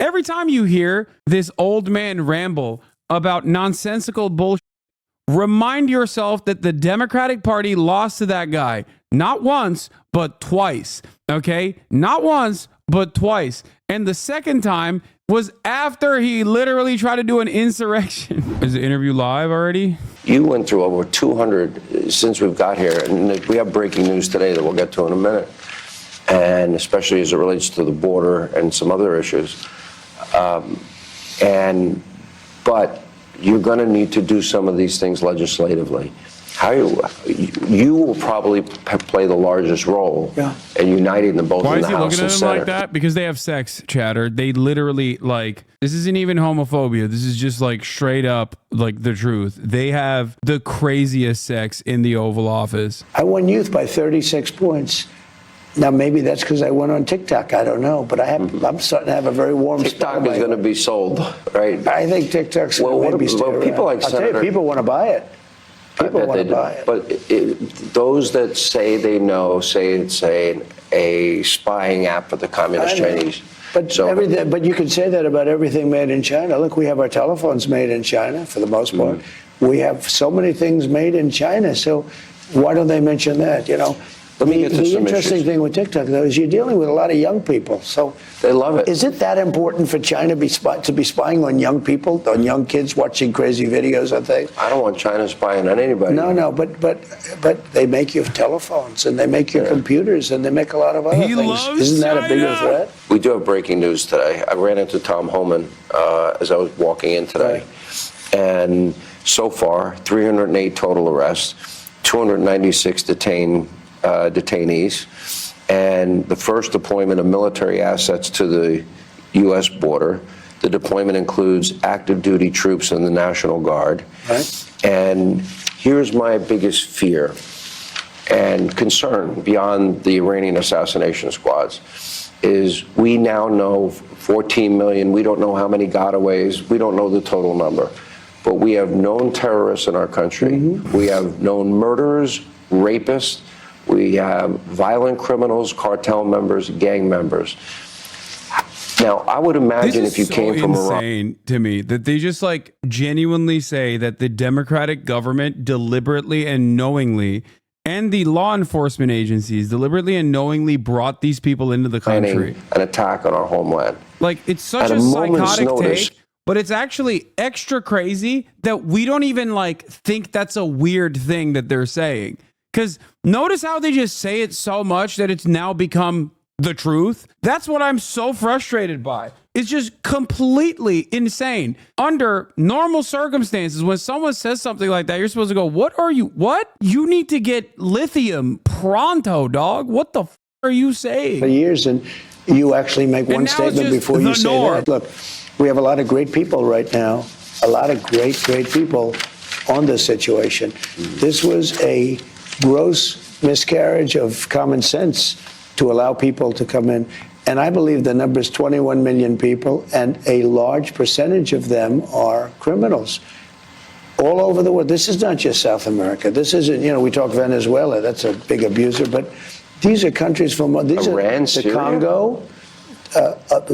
Every time you hear this old man ramble about nonsensical bullshit, remind yourself that the Democratic Party lost to that guy not once, but twice. Okay? Not once, but twice. And the second time was after he literally tried to do an insurrection. Is the interview live already? You went through over 200 since we've got here, and we have breaking news today that we'll get to in a minute, and especially as it relates to the border and some other issues. But you're going to need to do some of these things legislatively. You will probably play the largest role in uniting them both in the House and Senate. Why is he looking at them like that? Because they have sex chatter. They literally, like, this isn't even homophobia. This is just like straight up like the truth. They have the craziest sex in the Oval Office. I won youth by 36 points. Now, maybe that's because I went on TikTok. I don't know. But I'm starting to have a very warm spot. TikTok is going to be sold, right? I think TikTok's going to be well, people like I'll tell you, people want to buy it. People want to buy it. But those that say they know say it's a spying app for the communist Chinese. But you can say that about everything made in China. Look, we have our telephones made in China for the most part. We have so many things made in China. So why don't they mention that? You know. The interesting thing with TikTok, though, is you're dealing with a lot of young people. So they love it. Is it that important for China to be spying on young people, on young kids watching crazy videos and things? I don't want China spying on anybody. No, but they make you telephones and they make your computers and they make a lot of other things. Isn't that a bigger threat? We do have breaking news today. I ran into Tom Homan as I was walking in today. Right. And so far, 308 total arrests, 296 detainees, and the first deployment of military assets to the U.S. border. The deployment includes active duty troops in the National Guard. Right. And here's my biggest fear and concern beyond the Iranian assassination squads is we now know 14 million. We don't know how many gotaways. We don't know the total number. But we have known terrorists in our country. We have known murderers, rapists. We have violent criminals, cartel members, gang members. Now, I would imagine if you came from Iran. This is so insane to me that they just like genuinely say that the Democratic government deliberately and knowingly, and the law enforcement agencies deliberately and knowingly brought these people into the country. An attack on our homeland. Like, it's such a psychotic take, but it's actually extra crazy that we don't even like think that's a weird thing that they're saying. Because notice how they just say it so much that it's now become the truth. That's what I'm so frustrated by. It's just completely insane. Under normal circumstances, when someone says something like that, you're supposed to go, what? You need to get lithium pronto, dog. What the f are you saying? For years, and you actually make one statement before you say that. Look, we have a lot of great people right now, a lot of great people on this situation. This was a gross miscarriage of common sense to allow people to come in. And I believe the number is 21 million people, and a large percentage of them are criminals all over the world. This is not just South America. This isn't, we talk Venezuela, that's a big abuser, but these are countries from Iran, the Congo,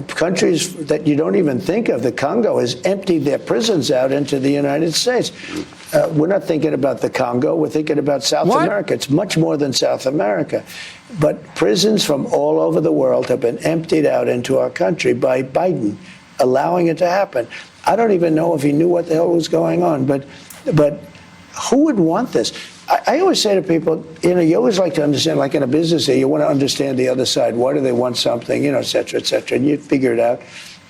countries that you don't even think of. The Congo has emptied their prisons out into the United States. We're not thinking about the Congo. We're thinking about South America. It's much more than South America. But prisons from all over the world have been emptied out into our country by Biden, allowing it to happen. I don't even know if he knew what the hell was going on. But who would want this? I always say to people, you always like to understand, like in a business, you want to understand the other side. Why do they want something, et cetera, and you figure it out.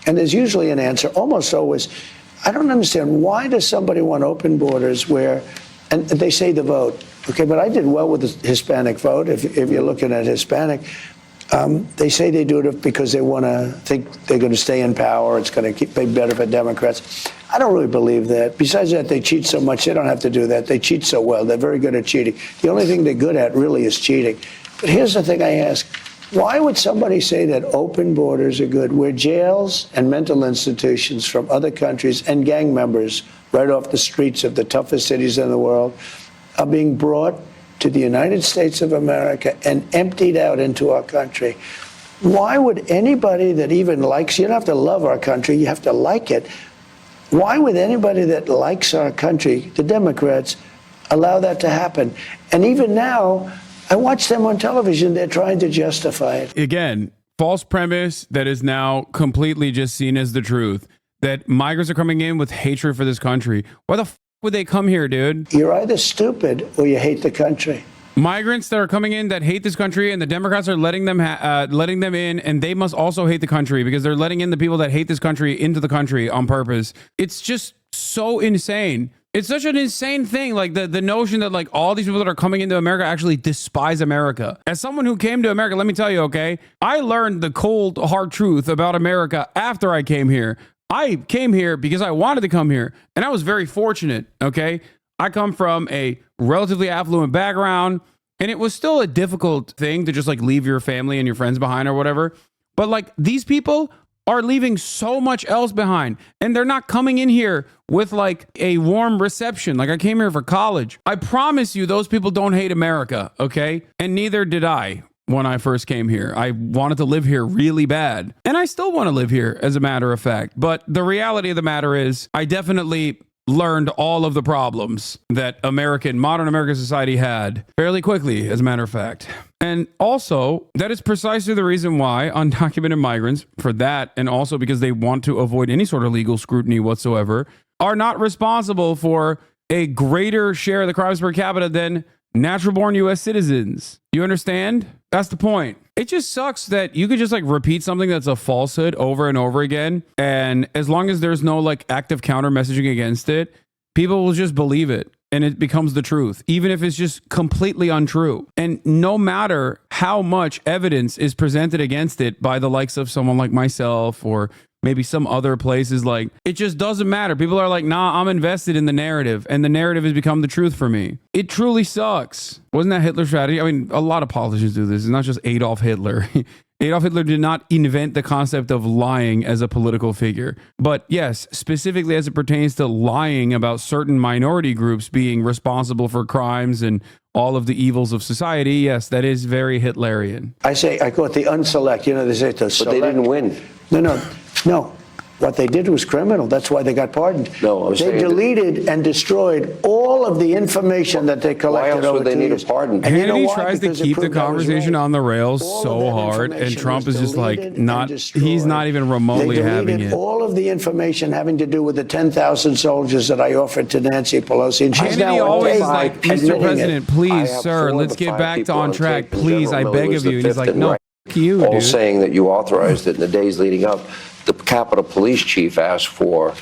And there's usually an answer, almost always. I don't understand, why does somebody want open borders where, and they say the vote, okay, but I did well with the Hispanic vote, if you're looking at Hispanic. They say they do it because they want to think they're going to stay in power. It's going to be better for Democrats. I don't really believe that. Besides that, they cheat so much. They don't have to do that. They cheat so well. They're very good at cheating. The only thing they're good at really is cheating. But here's the thing I ask. Why would somebody say that open borders are good, where jails and mental institutions from other countries and gang members right off the streets of the toughest cities in the world are being brought to the United States of America and emptied out into our country? Why would anybody that even likes, you don't have to love our country, you have to like it. Why would anybody that likes our country, the Democrats, allow that to happen? And even now, I watch them on television, they're trying to justify it. Again, false premise that is now completely just seen as the truth. That migrants are coming in with hatred for this country. Why the f would they come here, dude? You're either stupid or you hate the country. Migrants that are coming in that hate this country, and the Democrats are letting them in, and they must also hate the country because they're letting in the people that hate this country into the country on purpose. It's just so insane. It's such an insane thing, like the notion that like all these people that are coming into America actually despise America. As someone who came to America, let me tell you, okay, I learned the cold, hard truth about America after I came here. I came here because I wanted to come here, and I was very fortunate, okay? I come from a relatively affluent background, and it was still a difficult thing to just like leave your family and your friends behind or whatever. But like these people are leaving so much else behind, and they're not coming in here with like a warm reception. Like I came here for college. I promise you those people don't hate America, okay? And neither did I when I first came here. I wanted to live here really bad, and I still want to live here as a matter of fact. But the reality of the matter is I definitely learned all of the problems that modern American society had fairly quickly, as a matter of fact. And also, that is precisely the reason why undocumented migrants, for that, and also because they want to avoid any sort of legal scrutiny whatsoever, are not responsible for a greater share of the crimes per capita than natural-born U.S. citizens. You understand? That's the point. It just sucks that you could just like repeat something that's a falsehood over and over again, and as long as there's no like active counter messaging against it, people will just believe it, and it becomes the truth, even if it's just completely untrue. And no matter how much evidence is presented against it by the likes of someone like myself or maybe some other places, like it just doesn't matter. People are like, nah, I'm invested in the narrative, and the narrative has become the truth for me. It truly sucks. Wasn't that Hitler's strategy? I mean, a lot of politicians do this. It's not just Adolf Hitler. Adolf Hitler did not invent the concept of lying as a political figure. But yes, specifically as it pertains to lying about certain minority groups being responsible for crimes and all of the evils of society, yes, that is very Hitlerian. I call it the unselect. You know, they say the select. But they didn't win. No. What they did was criminal. That's why they got pardoned. No, they deleted and destroyed all of the information that they collected. Why else would they need a pardon? And Hannity tries to keep the conversation on the rails so hard, and Trump is just like he's not even remotely having it. All of the information having to do with the 10,000 soldiers that I offered to Nancy Pelosi, and she's now always like, Mr. President, please, sir, let's get back on track. Please, I beg of you. And he's like, no, f you, all dude. Saying that you authorized it in the days leading up. The Capitol Police Chief asked for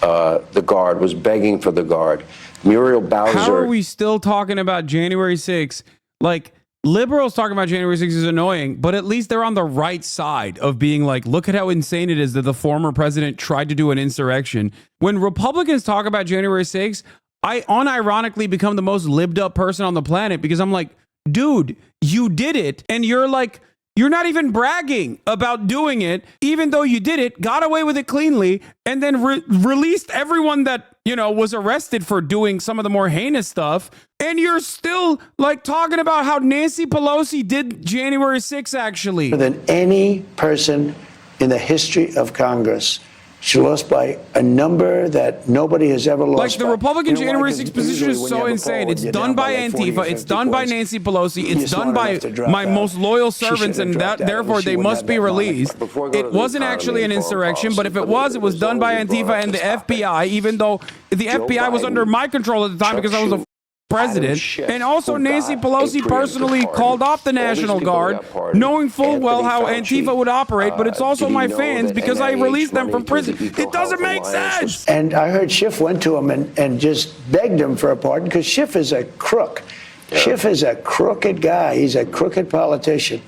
the guard, was begging for the guard. Muriel Bowser. How are we still talking about January 6th? Like, liberals talking about January 6th is annoying, but at least they're on the right side of being like, look at how insane it is that the former president tried to do an insurrection. When Republicans talk about January 6th, I unironically become the most libbed up person on the planet because I'm like, dude, you did it, and you're like, you're not even bragging about doing it, even though you did it, got away with it cleanly, and then released everyone that, you know, was arrested for doing some of the more heinous stuff. And you're still like talking about how Nancy Pelosi did January 6th, actually. More than any person in the history of Congress. She lost by a number that nobody has ever lost. Like the Republican January 6th position is so insane. It's done by Antifa. It's done by Nancy Pelosi. It's done by my most loyal servants, and that therefore they must be released. It wasn't actually an insurrection, but if it was done by Antifa and the FBI, even though the FBI was under my control at the time because I was the president. And also Nancy Pelosi personally called off the National Guard, knowing full well how Antifa would operate, but it's also my fans because I released them from prison. It doesn't make sense. And I heard Schiff went to him and just begged him for a pardon because Schiff is a crook. Yeah. Schiff is a crooked guy. He's a crooked politician.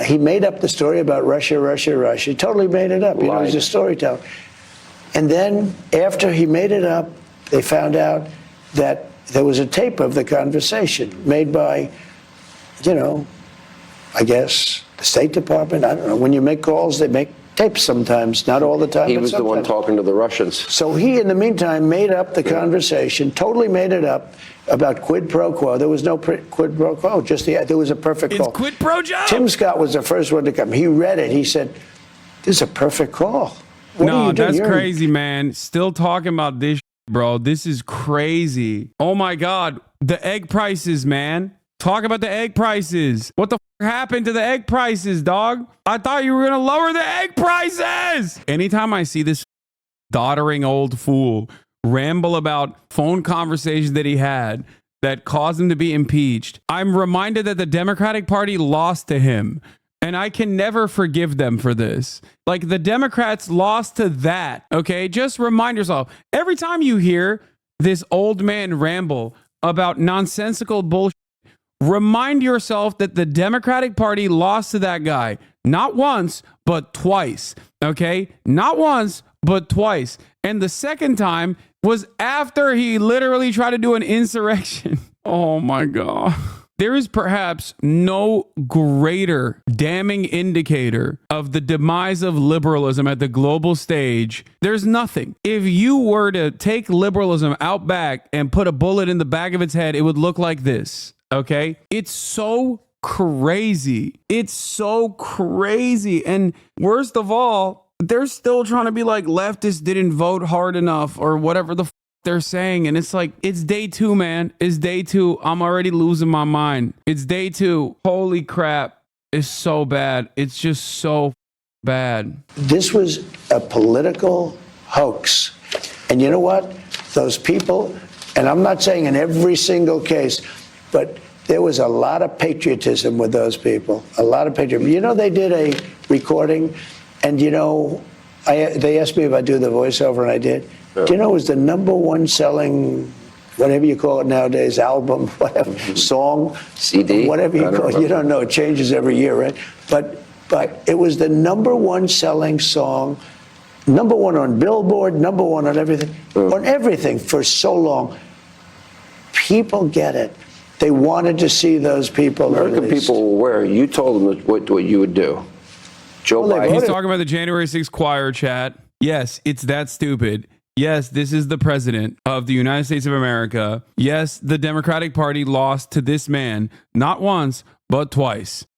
He made up the story about Russia. He totally made it up. You know, he's a storyteller. And then after he made it up, they found out that there was a tape of the conversation made by, you know, I guess the State Department. I don't know. When you make calls, they make tapes sometimes, not all the time. He was the one talking to the Russians. So he, in the meantime, made up the conversation, totally made it up, about quid pro quo. There was no quid pro quo. There was a perfect call. It's quid pro Joe. Tim Scott was the first one to come. He read it. He said, "This is a perfect call." No, that's crazy, man. Still talking about this, bro. This is crazy. Oh my God, the egg prices, man. Talk about the egg prices. What the happened to the egg prices, dog? I thought you were gonna lower the egg prices. Anytime I see this doddering old fool ramble about phone conversations that he had that caused him to be impeached, I'm reminded that the Democratic Party lost to him. And I can never forgive them for this. Like, the Democrats lost to that, okay? Just remind yourself, every time you hear this old man ramble about nonsensical bullshit, remind yourself that the Democratic Party lost to that guy. Not once, but twice, okay? Not once, but twice. And the second time was after he literally tried to do an insurrection. Oh my God. There is perhaps no greater damning indicator of the demise of liberalism at the global stage. There's nothing. If you were to take liberalism out back and put a bullet in the back of its head, it would look like this, okay? It's so crazy. It's so crazy. And worst of all, they're still trying to be like leftists didn't vote hard enough or whatever the they're saying. And it's like, it's day 2, man. It's day 2. I'm already losing my mind. It's day 2. Holy crap. It's so bad. It's just so bad. This was a political hoax. And you know what? Those people, and I'm not saying in every single case, but there was a lot of patriotism with those people. A lot of patriotism. You know, they did a recording, and you know, they asked me if I'd do the voiceover, and I did. Yeah. Do you know it was the #1 selling, whatever you call it nowadays, album, whatever, song, CD, whatever you call it. You don't know, it changes every year, right? But it was the #1 selling song, #1 on Billboard, #1 on everything for so long. People get it. They wanted to see those people. American people were aware. You told them what you would do. Joe Biden. He's talking about the January 6th choir, chat. Yes, it's that stupid. Yes, this is the president of the United States of America. Yes, the Democratic Party lost to this man, not once, but twice.